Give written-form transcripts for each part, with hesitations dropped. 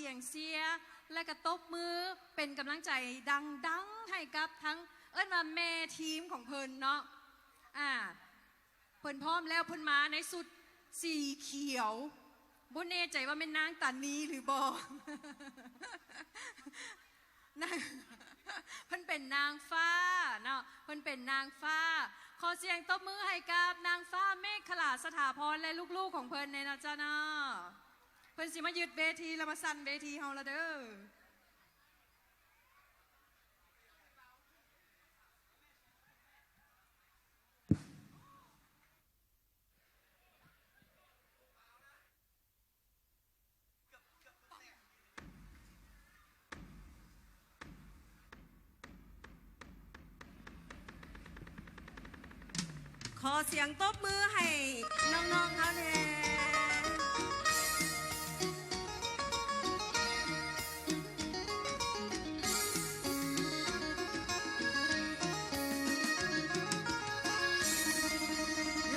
สียงเสียและก็ตบมือเป็นกำลังใจดังๆให้กับทั้งมาแม่ทีมของเพิ่นเนาะเพิ่นพร้อมแล้วเพิ่นมาในสุดสีเขียวบ่แน่ใจว่าเป็นนางตานีหรือบ่เพิ่นเป็นนางฟ้าเนาะเพิ่นเป็นนางฟ้าขอเสียงตบมือให้กับนางฟ้าเมฆขลาสถาพรและลูกๆของเพิ่นเนี่ยนะจ๊ะเนาะเพิ่นสิมายึดเวทีแล้วมาสั่นเวทีเฮาละเด้อขอเสียงตบมือให้น้องๆเขาเนี่ย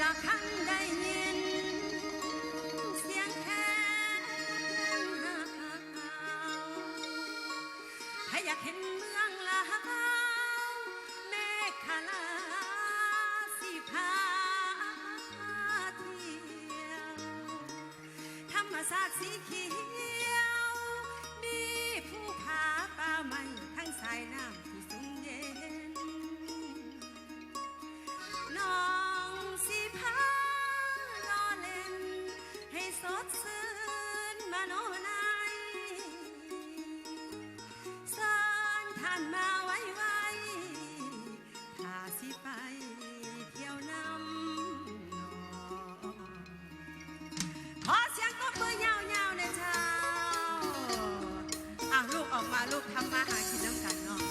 ละครั้งได้ยินเสียงแคนให้อยากเห็นเมืองลาวเมฆขลาพาเที่ยวธรรมศาสตร์สีเขียวมีภูผาป่าไม้ทั้งสายน้ำที่สูงเย็นน้องสีพาล้อเล่นให้สดชื่นมาโนในสอนท่านมาไว้ถ้าสิไปขอเสียงตบมือยาวๆในเช้าลูกออกมาลูกทำมาหากินน้ำกันเนาะ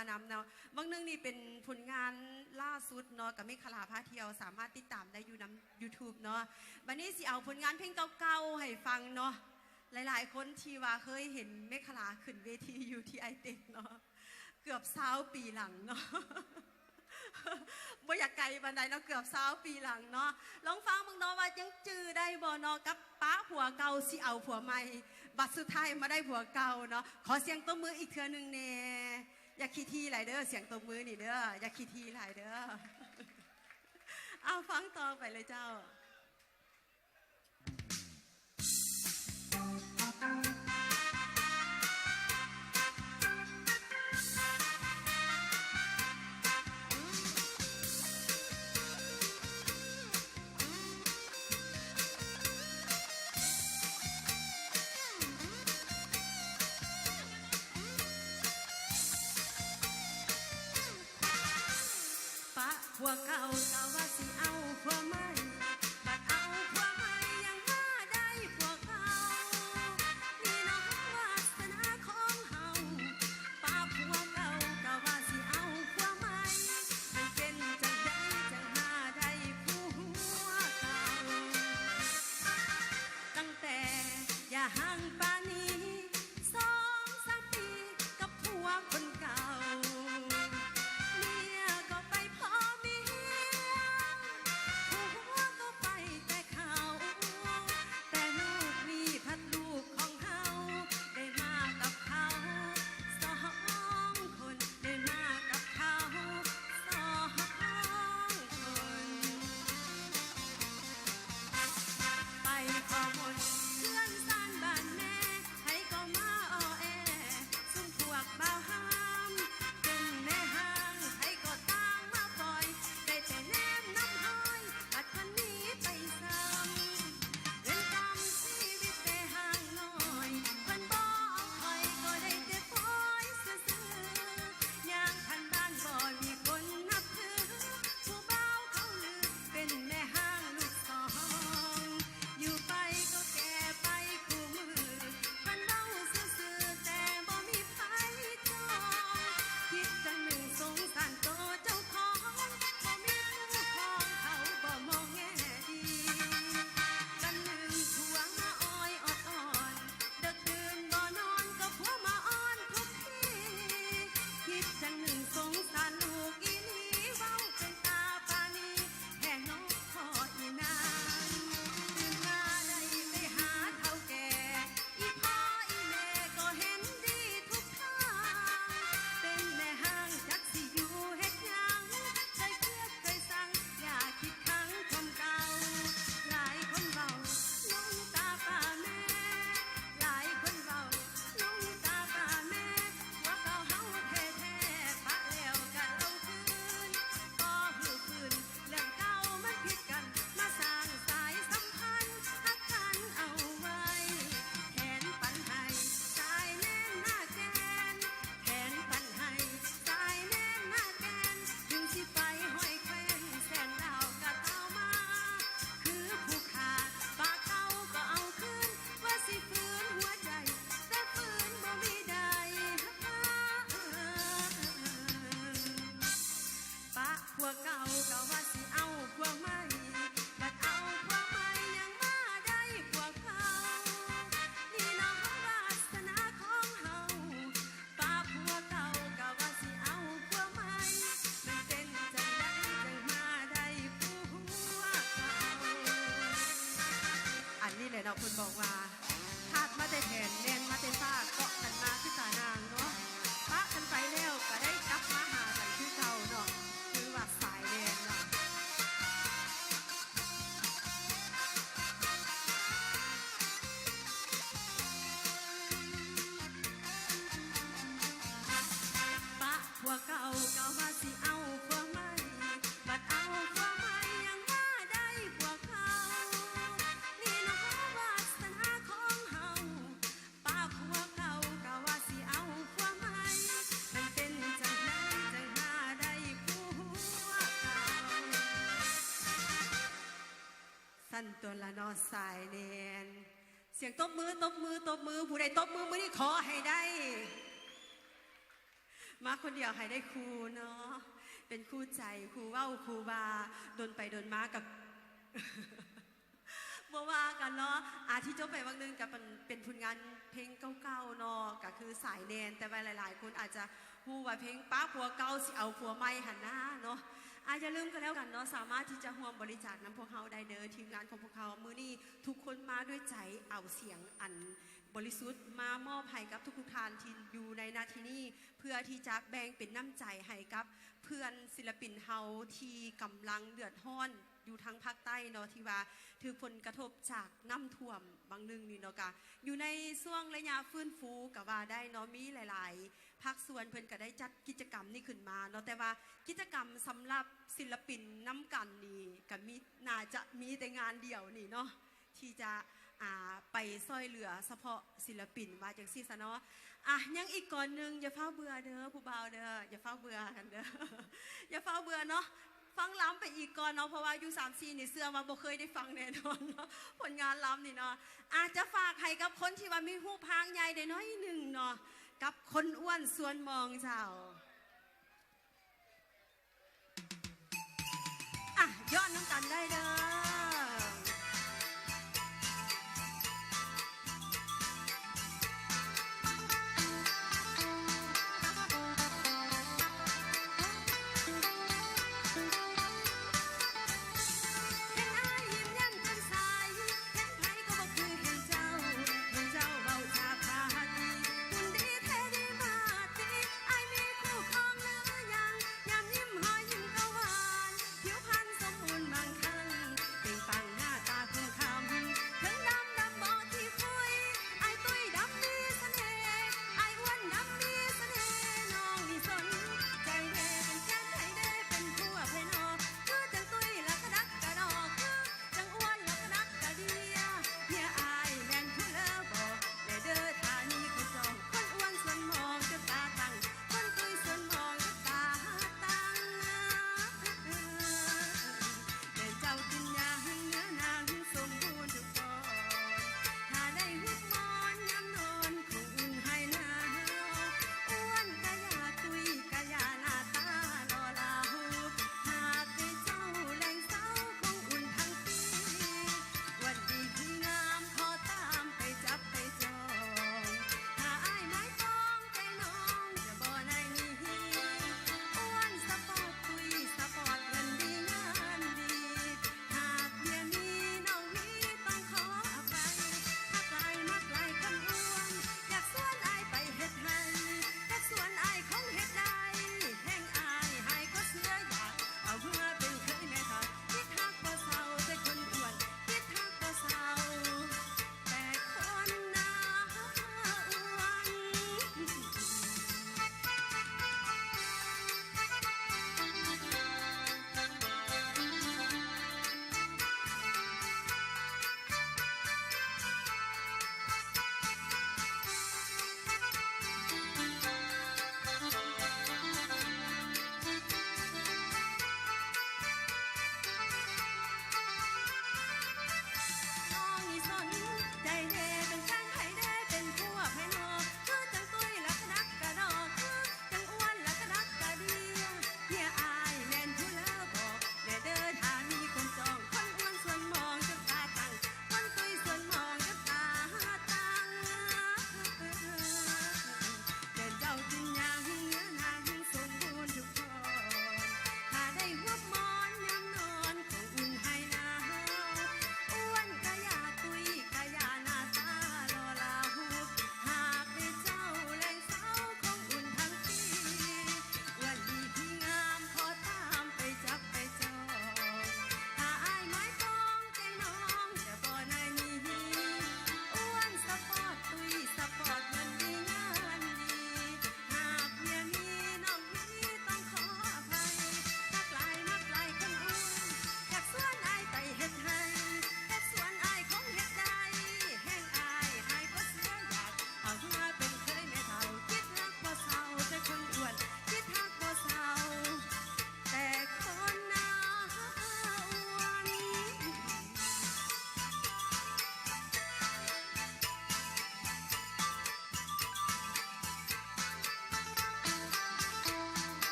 มานำเนาะบางนึงนี่เป็นผลงานล่าสุดเนาะกับเมฆขลาพาเที่ยวสามารถติดตามได้อยู่ใน YouTube เนาะวันนี้สิเอาผลงานเพลงเก่าๆให้ฟังเนาะหลายๆคนที่ว่าเคยเห็นเมฆขลาขึ้นเวทีอยู่ที่ไอเต็กเนาะเกือบ20 ปีหลังเนาะบ่อยากไกลบันไดเนาะเกือบ20 ปีหลังเนาะลองฟังมึงเนาะว่ายังจื้อได้บ่เนาะกับป้าผัวเก่าสิเอาผัวใหม่บัดสุดท้ายมาได้ผัวเก่าเนาะขอเสียงตบมืออีกเทื่อนึงแน่อย่าขี้ทีหลายเด้อเสียงตบมือนี่เด้ออย่าขี้ทีหลายเด้อเอาฟังต่อไปเลยเจ้า ผัวเก่าก็ว่าสิเอาผัวใหม่บัดเอาผัวใหม่ยังมาได้ผัวเก่านี่น้องวาสนาของเฮาป้าผัวเก่าก็ว่าสิเอา คนบอกว่าหากมาแต่แผ่นแนนมาแต่ฟ้าเกาะกันมาคือตานางเนาะปะกันไปแล้วก็ได้กลับมาหากันคือเก่าเนาะคือว่าสายแดนเนาะปะผัวเก่าเก่าว่าสิเอาผัวใหม่บัดเอาผัวใหม่ยังว่าได้ผัวเก่านี่เนาะวาสนาของเฮาปะผัวเก่าเก่าว่าสิเอาผัวใหม่มันเป็นจังไดจังหาได้ผัวเก่าสั่นตัวละเนอสายเนนเสียงตบมือตบมือตบมือผู้ใดตบมือมือนี่ขอให้ได้ มาคนเดียวให้ได้ครูเนาะเป็นคู่ใจครูเว้าครูบาโดนไปโดนมากับ บ่ว่ากันเนาะที่จบไปวันนึงกับเป็นผลงานเพลงเก่าๆเนาะก็คือสายแนนแต่ว่าหลายๆคนอาจจะฮู้ว่าเพลงป้าผัวเก่าสิเอาผัวใหม่หันหน้าเนาะอย่าลืมกันแล้วกันเนาะสามารถที่จะร่วมบริจาคนำพวกเขาได้เด้อทีมงานของพวกเขามื้อนี้ทุกคนมาด้วยใจเอาเสียงอันบริสุทธิ์มามอบให้กับทุกท่านที่อยู่ในนาทีนี้เพื่อที่จะแบ่งเป็นน้ำใจให้กับเพื่อนศิลปินเฮาที่กำลังเดือดร้อนอยู่ทางภาคใต้เนาะที่ว่าถือผลกระทบจากน้ำท่วมบางนึงนี่เนาะกะอยู่ในช่วงระยะฟื้นฟูกับว่าได้เนาะมีหลายๆภาคส่วนเพิ่นก็ได้จัดกิจกรรมนี้ขึ้นมาเนาะแต่ว่ากิจกรรมสำหรับศิลปินน้ำกันนี่ก็มีน่าจะมีแต่งานเดียวนี่เนาะที่จะไปซอยเหลือเฉพาะศิลปินว่าจังซี่ซะเนาะยังอีกก่อนนึงอย่าเฝ้าเบื่อเด้อผู้บ่าวเด้ออย่าเฝ้าเบื่อกันเด้อ อย่าเฝ้าเบื่อเนาะฟังล้ำไปอีกก่อนเนาะเพราะว่าอยู่3-4นี่เสื้อมาบ่เคยได้ฟังแน่นอนเนาะผลงานล้ำนี่เนาะอาจจะฝากให้กับคนที่ว่ามีหูพางใหญ่ได้น้อยหนึ่งเนาะกับคนอ้วนส่วนมองเจ้าย้อนน้ำกันได้เด้อ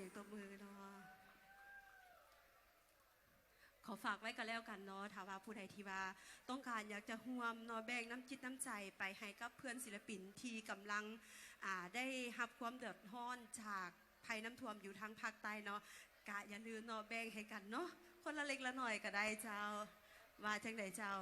ยงตบมือเนาะขอฝากไว้กันแล้วกันเนาะถ้าว่าผู้ใดที่ว่าต้องการอยากจะร่วมเนาะแบ่งน้ำจิตน้ำใจไปให้กับเพื่อนศิลปินที่กำลังได้รับความเดือดร้อนจากภัยน้ำท่วมอยู่ทางภาคใต้เนาะกะอย่าลืมเนาะแบ่งให้กันเนาะคนละเล็กละหน่อยก็ได้เจ้าว่าจังไดเจ้า